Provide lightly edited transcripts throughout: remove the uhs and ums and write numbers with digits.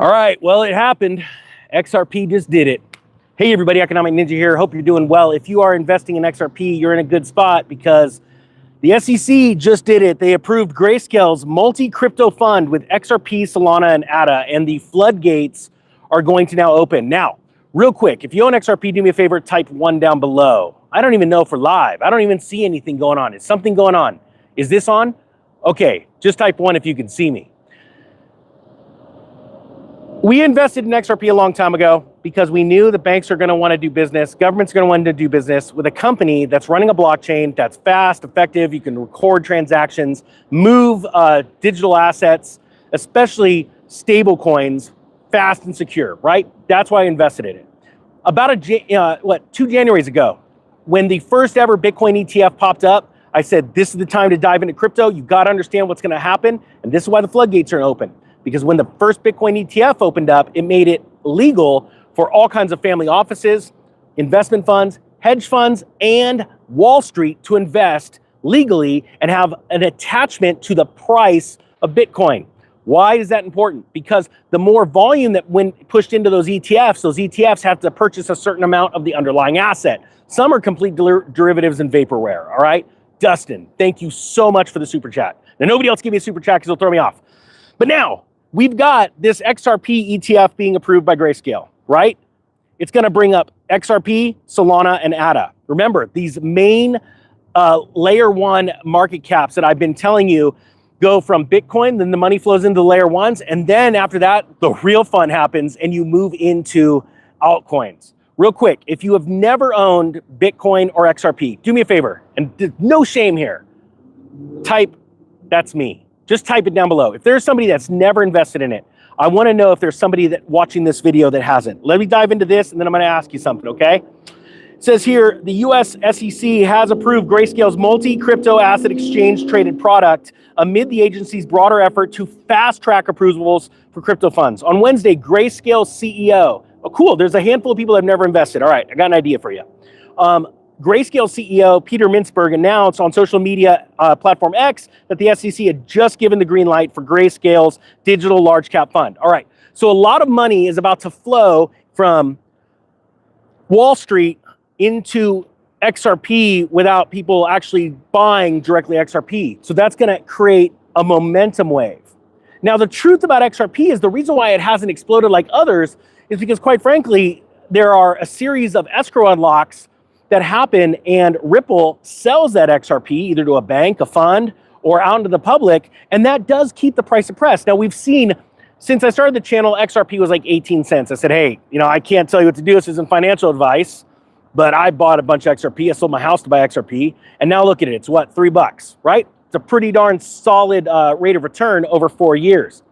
All right, well, it happened. XRP just did it. Hey everybody, Economic Ninja here. Hope you're doing well. If you are investing in XRP, you're in a good spot because the SEC just did it. They approved Grayscale's multi-crypto fund with XRP, Solana, and ADA, and the floodgates are going to now open. Now, real quick, if you own XRP, do me a favor, type 1 down below. I don't even know if we're live. I don't even see anything going on. Is something going on? Is this on? Okay, just type 1 if you can see me. We invested in XRP a long time ago because we knew the banks are going to want to do business, government's going to want to do business with a company that's running a blockchain that's fast, effective, you can record transactions, move digital assets, especially stable coins, fast and secure, right? That's why I invested in it. About 2 Januaries ago, when the first ever Bitcoin ETF popped up, I said, this is the time to dive into crypto. You've got to understand what's going to happen. And this is why the floodgates are open. Because when the first Bitcoin ETF opened up, it made it legal for all kinds of family offices, investment funds, hedge funds, and Wall Street to invest legally and have an attachment to the price of Bitcoin. Why is that important? Because the more volume that when pushed into those ETFs have to purchase a certain amount of the underlying asset. Some are complete derivatives and vaporware, all right? Dustin, thank you so much for the super chat. Now, nobody else give me a super chat because it'll throw me off. But now, we've got this XRP ETF being approved by Grayscale, right? It's going to bring up XRP, Solana, and ADA. Remember, these main layer 1 market caps that I've been telling you go from Bitcoin, then the money flows into the layer 1s, and then after that, the real fun happens and you move into altcoins. Real quick, if you have never owned Bitcoin or XRP, do me a favor, and no shame here, type, that's me. Just type it down below. If there's somebody that's never invested in it, I want to know if there's somebody that watching this video that hasn't. Let me dive into this and then I'm going to ask you something, okay? It says here, the US SEC has approved Grayscale's multi-crypto asset exchange traded product amid the agency's broader effort to fast-track approvals for crypto funds. On Wednesday, Grayscale CEO, oh cool, there's a handful of people that have never invested. All right, I got an idea for you. Grayscale CEO Peter Mintzberg announced on social media platform X that the SEC had just given the green light for Grayscale's digital large cap fund. All right, so a lot of money is about to flow from Wall Street into XRP without people actually buying directly XRP. So that's going to create a momentum wave. Now, the truth about XRP is the reason why it hasn't exploded like others is because, quite frankly, there are a series of escrow unlocks that happen and Ripple sells that XRP either to a bank, a fund, or out into the public, and that does keep the price suppressed. Now we've seen, since I started the channel, XRP was like 18 cents. I said, hey, I can't tell you what to do. This isn't financial advice, but I bought a bunch of XRP. I sold my house to buy XRP, and now look at it. It's what, $3, right? It's a pretty darn solid rate of return over 4 years.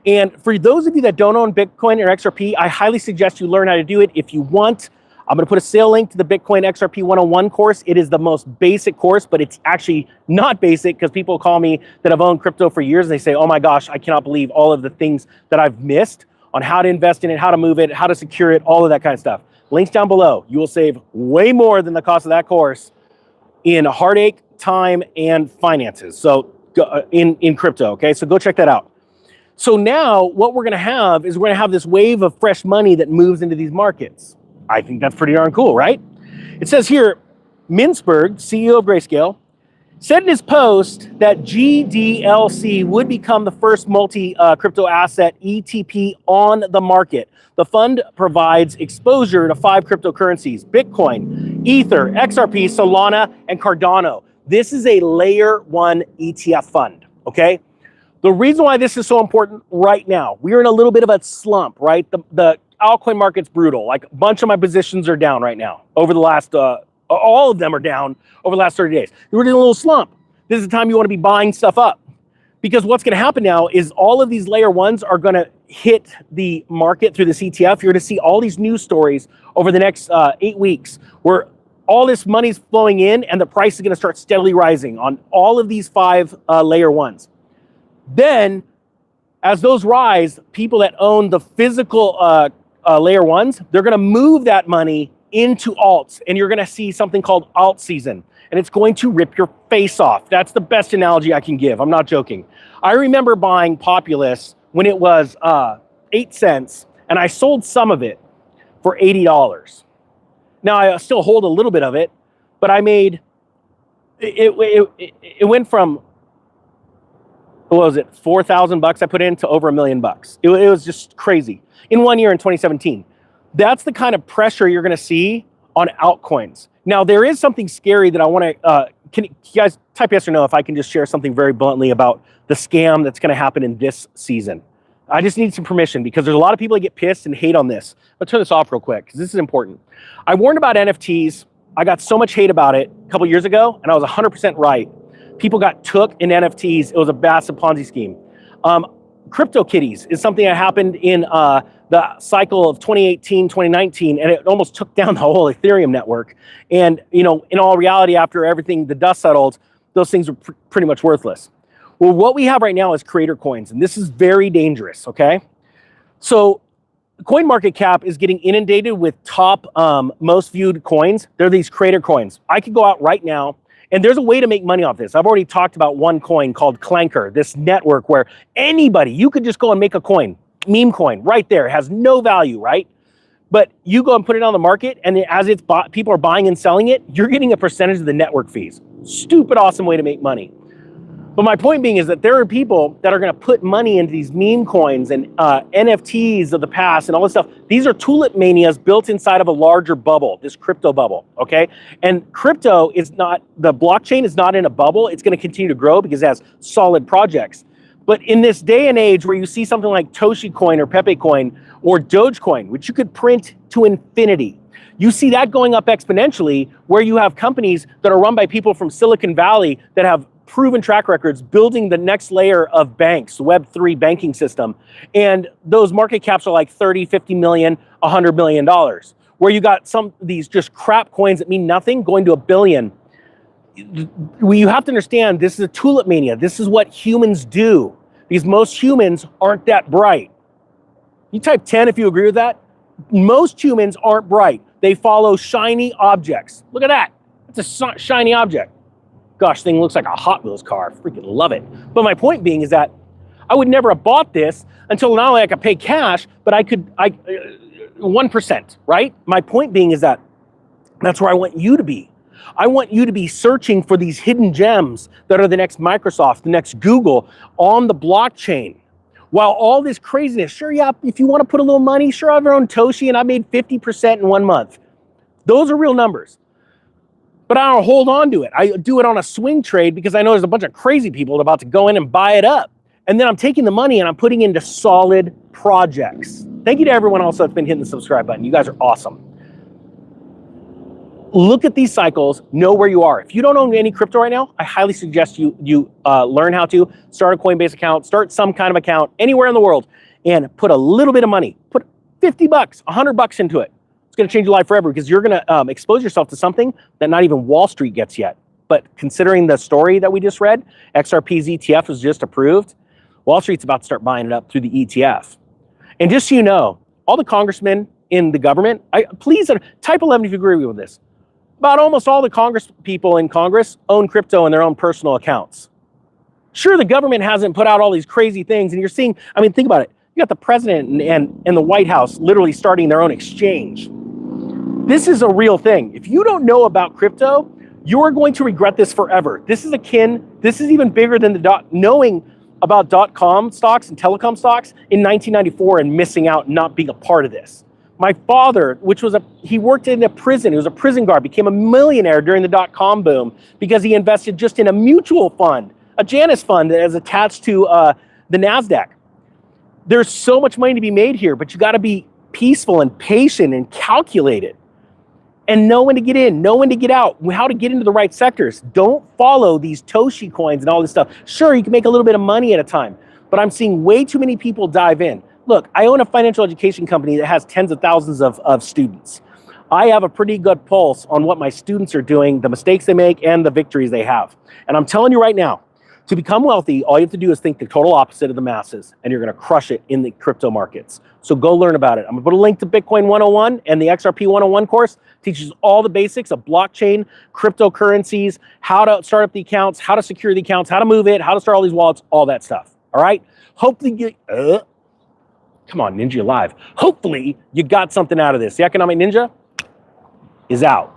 And for those of you that don't own Bitcoin or XRP, I highly suggest you learn how to do it. If you want, I'm going to put a sale link to the Bitcoin XRP 101 course. It is the most basic course, but it's actually not basic because people call me that have owned crypto for years and they say, oh my gosh, I cannot believe all of the things that I've missed on how to invest in it, how to move it, how to secure it, all of that kind of stuff. Links down below. You will save way more than the cost of that course in heartache, time, and finances. So in crypto, okay? So go check that out. So now what we're going to have is we're going to have this wave of fresh money that moves into these markets. I think that's pretty darn cool, right? It says here, Mintzberg, CEO of Grayscale, said in his post that GDLC would become the first multi-crypto asset ETP on the market. The fund provides exposure to 5 cryptocurrencies: Bitcoin, Ether, XRP, Solana, and Cardano. This is a layer 1 ETF fund, okay? The reason why this is so important right now, we're in a little bit of a slump, right? The altcoin market's brutal. Like a bunch of my positions are down right now. Over the last, all of them are down over the last 30 days. We're in a little slump. This is the time you want to be buying stuff up. Because what's going to happen now is all of these layer 1s are going to hit the market through this ETF. You're going to see all these news stories over the next 8 weeks where all this money's flowing in and the price is going to start steadily rising on all of these 5 layer 1s. Then, as those rise, people that own the physical layer 1s, they're going to move that money into alts, and you're going to see something called alt season, and it's going to rip your face off. That's the best analogy I can give. I'm not joking. I remember buying Populous when it was 8 cents, and I sold some of it for $80. Now I still hold a little bit of it, but I made, it went from, what was it, 4,000 bucks I put in to over $1 million bucks. It was just crazy in 1 year in 2017. That's the kind of pressure you're gonna see on altcoins. Now there is something scary that I wanna, can you guys type yes or no if I can just share something very bluntly about the scam that's gonna happen in this season. I just need some permission because there's a lot of people that get pissed and hate on this. Let's turn this off real quick because this is important. I warned about NFTs. I got so much hate about it a couple years ago, and I was 100% right. People got took in NFTs. It was a massive Ponzi scheme. CryptoKitties is something that happened in the cycle of 2018, 2019, and it almost took down the whole Ethereum network. And you know, in all reality, after everything, the dust settled, those things were pretty much worthless. Well, what we have right now is creator coins, and this is very dangerous, okay? So CoinMarketCap is getting inundated with top most viewed coins. They're these creator coins. I could go out right now, and there's a way to make money off this. I've already talked about one coin called Clanker, this network where anybody, you could just go and make a coin, meme coin, right there. It has no value, right? But you go and put it on the market, and as it's people are buying and selling it, you're getting a percentage of the network fees. Stupid awesome way to make money. But my point being is that there are people that are going to put money into these meme coins and NFTs of the past and all this stuff. These are tulip manias built inside of a larger bubble, this crypto bubble, okay? And crypto is not, the blockchain is not in a bubble. It's going to continue to grow because it has solid projects. But in this day and age where you see something like Toshi coin or Pepe coin or Dogecoin, which you could print to infinity, you see that going up exponentially where you have companies that are run by people from Silicon Valley that have proven track records building the next layer of banks, Web3 banking system. And those market caps are like 30, 50 million, $100 million, where you got some of these just crap coins that mean nothing going to $1 billion. You have to understand, this is a tulip mania. This is what humans do, because most humans aren't that bright. You type 10 if you agree with that. Most humans aren't bright. They follow shiny objects. Look at that. It's a shiny object. Gosh, thing looks like a Hot Wheels car. Freaking love it. But my point being is that I would never have bought this until not only I could pay cash, but I could 1%, right? My point being is that that's where I want you to be. I want you to be searching for these hidden gems that are the next Microsoft, the next Google on the blockchain. While all this craziness, sure, yeah, if you want to put a little money, sure, I have your own Toshi and I made 50% in 1 month. Those are real numbers. But I don't hold on to it. I do it on a swing trade because I know there's a bunch of crazy people about to go in and buy it up. And then I'm taking the money and I'm putting into solid projects. Thank you to everyone else that's been hitting the subscribe button. You guys are awesome. Look at these cycles, know where you are. If you don't own any crypto right now, I highly suggest you learn how to start a Coinbase account, start some kind of account anywhere in the world, and put a little bit of money, put 50 bucks, 100 bucks into it. It's going to change your life forever because you're going to expose yourself to something that not even Wall Street gets yet. But considering the story that we just read, XRP's ETF was just approved. Wall Street's about to start buying it up through the ETF. And just so you know, all the congressmen in the government, please type 11 if you agree with this. About almost all the Congress people in Congress own crypto in their own personal accounts. Sure, the government hasn't put out all these crazy things, and you're seeing, I mean, think about it. You got the president and the White House literally starting their own exchange. This is a real thing. If you don't know about crypto, you are going to regret this forever. This is even bigger than knowing about .com stocks and telecom stocks in 1994 and missing out, not being a part of this. My father, he worked in a prison, he was a prison guard, became a millionaire during the .com boom because he invested just in a mutual fund, a Janus fund that is attached to the NASDAQ. There's so much money to be made here, but you got to be peaceful and patient and calculated. And know when to get in, know when to get out, how to get into the right sectors. Don't follow these Toshi coins and all this stuff. Sure, you can make a little bit of money at a time, but I'm seeing way too many people dive in. Look, I own a financial education company that has tens of thousands of students. I have a pretty good pulse on what my students are doing, the mistakes they make, and the victories they have. And I'm telling you right now, to become wealthy, all you have to do is think the total opposite of the masses, and you're going to crush it in the crypto markets. So go learn about it. I'm going to put a link to Bitcoin 101 and the XRP 101 course. Teaches all the basics of blockchain, cryptocurrencies, how to start up the accounts, how to secure the accounts, how to move it, how to start all these wallets, all that stuff. All right? Hopefully, Come on, Ninja Live. Hopefully you got something out of this. The Economic Ninja is out.